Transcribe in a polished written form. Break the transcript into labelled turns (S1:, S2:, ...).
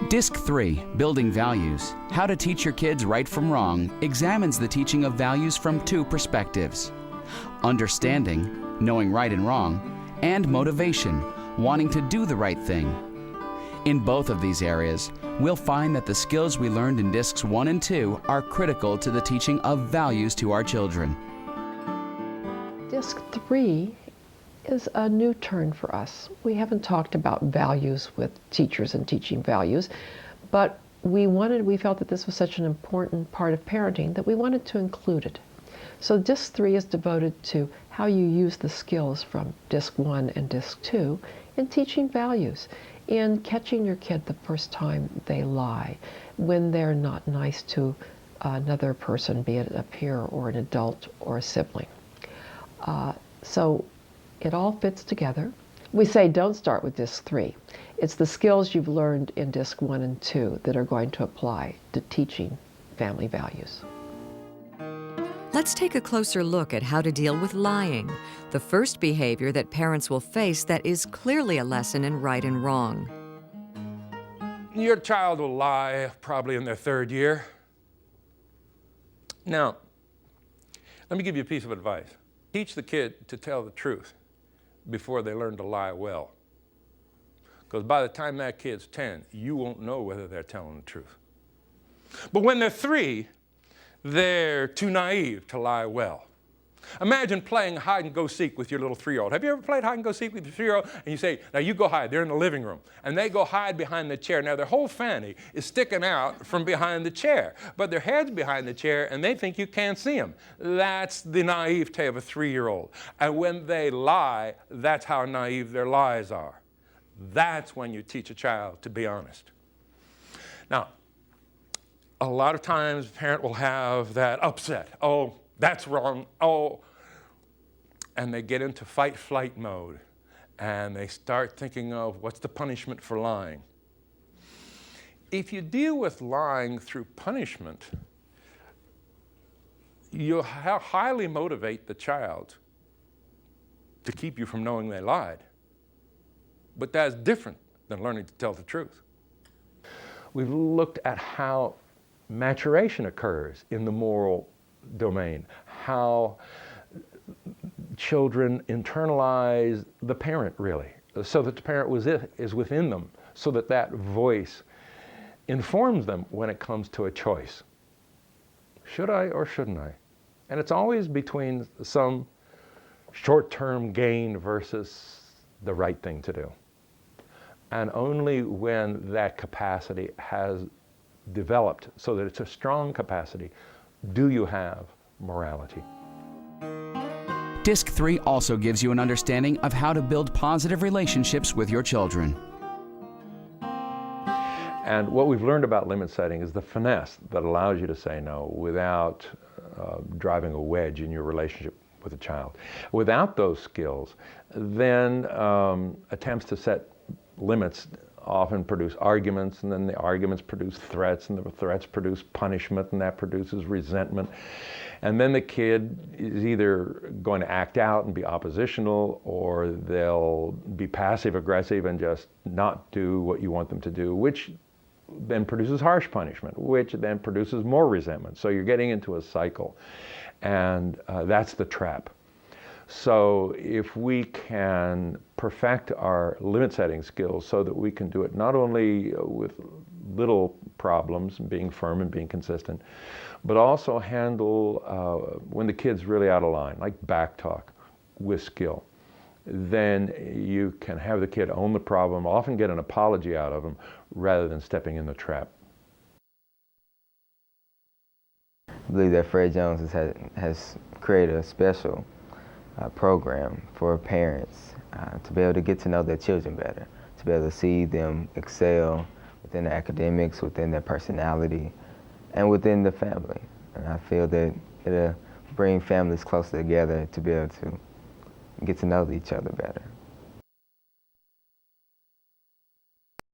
S1: Disc 3, Building Values, How to Teach Your Kids Right from Wrong, examines the teaching of values from two perspectives: understanding, knowing right and wrong, and motivation, wanting to do the right thing. In both of these areas, we'll find that the skills we learned in Discs 1 and 2 are critical to the teaching of values to our children.
S2: Disc 3 is a new turn for us. We haven't talked about values with teachers and teaching values, but we felt that this was such an important part of parenting that we wanted to include it. So Disc 3 is devoted to how you use the skills from Disc 1 and Disc 2 in teaching values, in catching your kid the first time they lie, when they're not nice to another person, be it a peer or an adult or a sibling. So it all fits together. We say don't start with Disc 3. It's the skills you've learned in Disc 1 and 2 that are going to apply to teaching family values.
S3: Let's take a closer look at how to deal with lying, the first behavior that parents will face that is clearly a lesson in right and wrong.
S4: Your child will lie probably in their 3rd year. Now, let me give you a piece of advice. Teach the kid to tell the truth before they learn to lie well. Because by the time that kid's 10, you won't know whether they're telling the truth. But when they're 3, they're too naive to lie well. Imagine playing hide and go seek with your little 3-year-old. Have you ever played hide and go seek with your 3-year-old? And you say, now you go hide. They're in the living room. And they go hide behind the chair. Now their whole fanny is sticking out from behind the chair. But their head's behind the chair and they think you can't see them. That's the naivete of a 3-year-old. And when they lie, that's how naive their lies are. That's when you teach a child to be honest. Now, a lot of times a parent will have that upset. Oh, that's wrong. Oh, and they get into fight-flight mode and they start thinking of what's the punishment for lying. If you deal with lying through punishment, you'll highly motivate the child to keep you from knowing they lied. But that's different than learning to tell the truth. We've looked at how maturation occurs in the moral domain, how children internalize the parent, really, so that the parent is within them, so that that voice informs them when it comes to a choice. Should I or shouldn't I? And it's always between some short-term gain versus the right thing to do. And only when that capacity has developed so that it's a strong capacity do you have morality.
S1: Disc 3 also gives you an understanding of how to build positive relationships with your children.
S4: And what we've learned about limit setting is the finesse that allows you to say no without driving a wedge in your relationship with a child. Without those skills, then attempts to set limits often produce arguments, and then the arguments produce threats, and the threats produce punishment, and that produces resentment. And then the kid is either going to act out and be oppositional, or they'll be passive-aggressive and just not do what you want them to do, which then produces harsh punishment, which then produces more resentment. So you're getting into a cycle, and that's the trap. So if we can perfect our limit setting skills so that we can do it not only with little problems, being firm and being consistent, but also handle when the kid's really out of line, like back talk, with skill, then you can have the kid own the problem, often get an apology out of them, rather than stepping in the trap.
S5: I believe that Fred Jones has created a special program for parents to be able to get to know their children better, to be able to see them excel within their academics, within their personality, and within the family. And I feel that it'll bring families closer together to be able to get to know each other better.